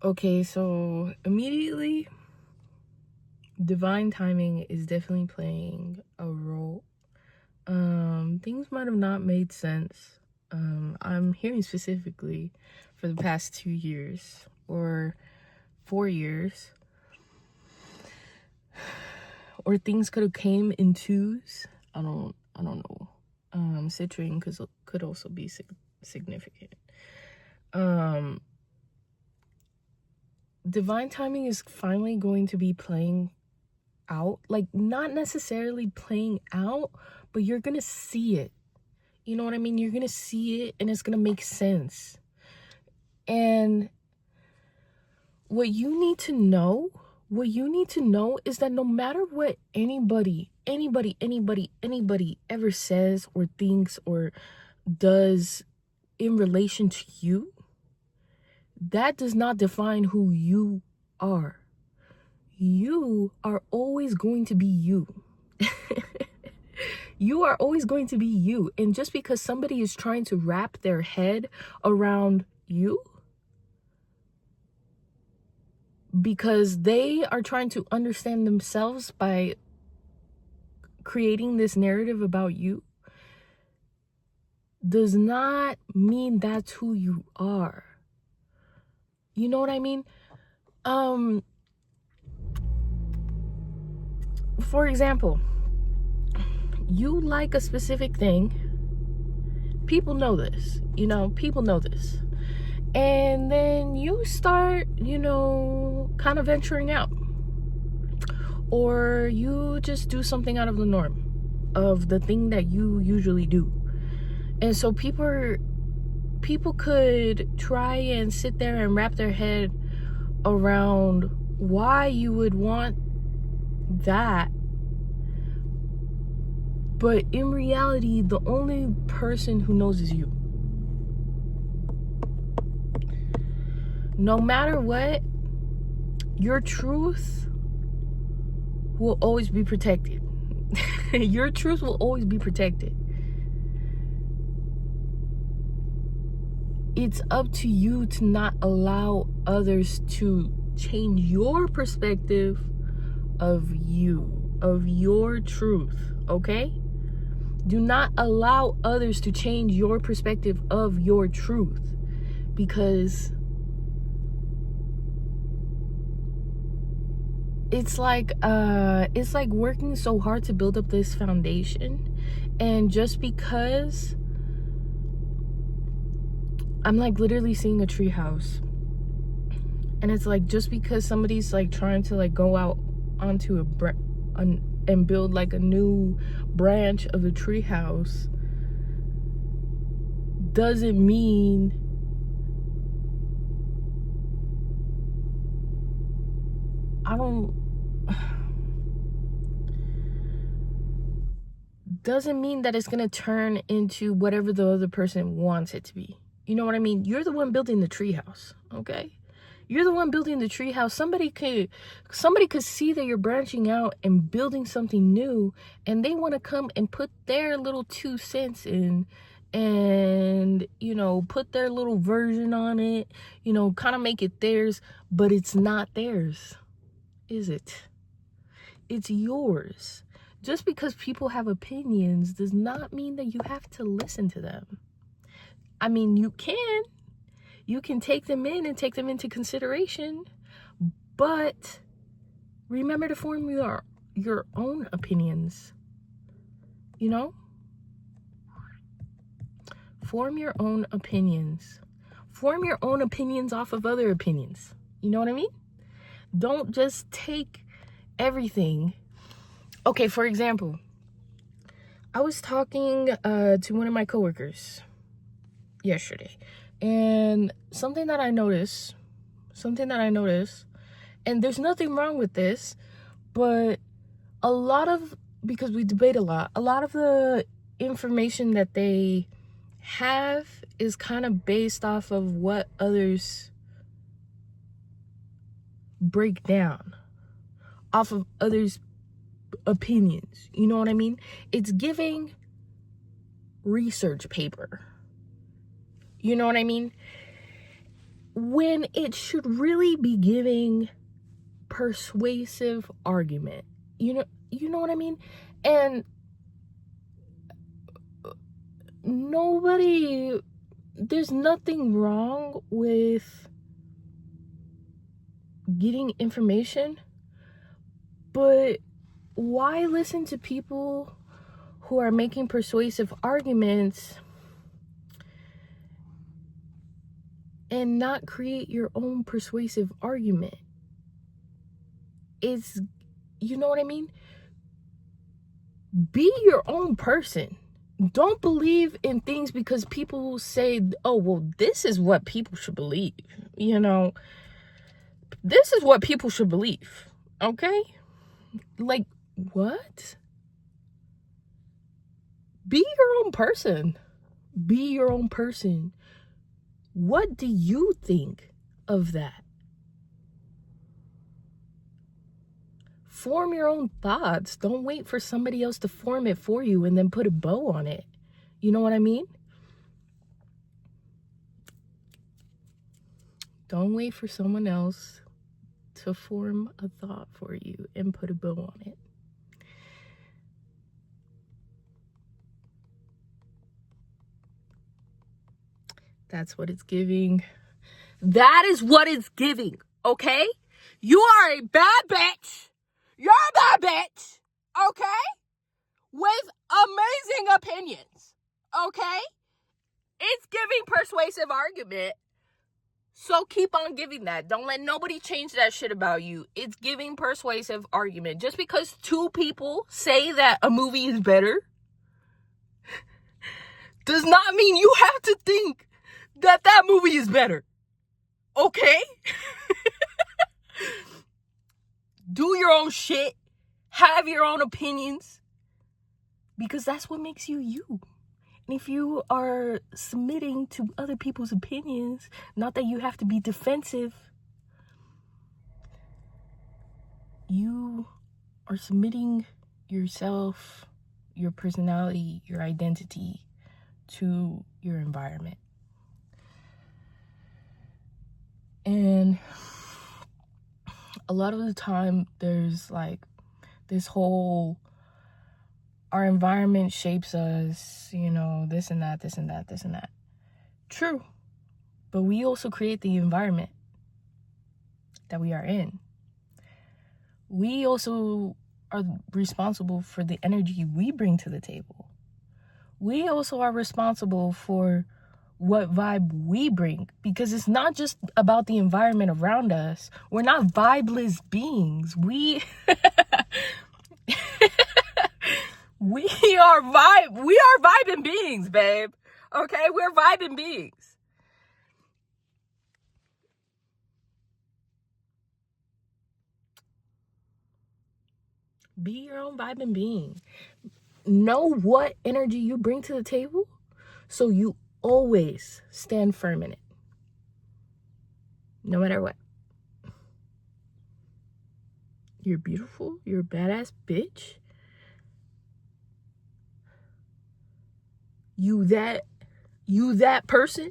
Okay, so immediately, divine timing is definitely playing a role. Things might have not made sense. I'm hearing specifically for the past 2 years or 4 years, or things could have came in twos. I don't know. Citrine could also be significant. Divine timing is finally going to be playing out, like not necessarily playing out, but you're gonna see it. You know what I mean? You're gonna see it and it's gonna make sense. And what you need to know is that no matter what anybody ever says or thinks or does in relation to you, that does not define who you are. You are always going to be you. You are always going to be you. And just because somebody is trying to wrap their head around you, because they are trying to understand themselves by creating this narrative about you, does not mean that's who you are. You know what I mean? For example, you like a specific thing. People know this, people know this. And then you start, kind of venturing out. Or you just do something out of the norm of the thing that you usually do. And so people could try and sit there and wrap their head around why you would want that. But in reality, the only person who knows is you. No matter what, your truth will always be protected. Your truth will always be protected. It's up to you to not allow others to change your perspective of you, of your truth, okay? Do not allow others to change your perspective of your truth, because it's like working so hard to build up this foundation, and just because I'm like literally seeing a tree house, and it's like just because somebody's like trying to like go out onto and build like a new branch of the tree house doesn't mean that it's gonna turn into whatever the other person wants it to be. You know what I mean? You're the one building the treehouse, okay? You're the one building the treehouse. Somebody could see that you're branching out and building something new, and they want to come and put their little 2 cents in, and put their little version on it, kind of make it theirs, but it's not theirs, is it? It's yours. Just because people have opinions does not mean that you have to listen to them. I mean, you can take them in and take them into consideration, but remember to form your own opinions. Form your own opinions. Form your own opinions off of other opinions. You know what I mean? Don't just take everything. Okay, for example, I was talking to one of my coworkers yesterday, and something that I noticed, and there's nothing wrong with this, but because we debate a lot of the information that they have is kind of based off of what others break down, off of others' opinions. You know what I mean? It's giving research paper. You know what I mean? when it should really be giving persuasive argument. You know what I mean? And there's nothing wrong with getting information, but why listen to people who are making persuasive arguments and not create your own persuasive argument? You know what I mean? Be your own person. Don't believe in things because people say, oh, well, this is what people should believe. This is what people should believe. Okay? Like, what? Be your own person. Be your own person. What do you think of that? Form your own thoughts. Don't wait for somebody else to form it for you and then put a bow on it. You know what I mean? Don't wait for someone else to form a thought for you and put a bow on it. That's what it's giving. That is what it's giving, okay? You are a bad bitch. You're a bad bitch, okay? With amazing opinions, okay? It's giving persuasive argument. So keep on giving that. Don't let nobody change that shit about you. It's giving persuasive argument. Just because two people say that a movie is better does not mean you have to think that that movie is better. Okay? Do your own shit. Have your own opinions. Because that's what makes you you. And if you are submitting to other people's opinions, not that you have to be defensive, you are submitting yourself, your personality, your identity to your environment. And a lot of the time there's like this whole, our environment shapes us, this and that, this and that, this and that. True. But we also create the environment that we are in. We also are responsible for the energy we bring to the table. We also are responsible for what vibe we bring, because it's not just about the environment around us. We're not vibeless beings. We are vibing beings, babe. Okay, we're vibing beings. Be your own vibing being. Know what energy you bring to the table, so you always stand firm in it. No matter what. You're beautiful. You're a badass bitch. You that person,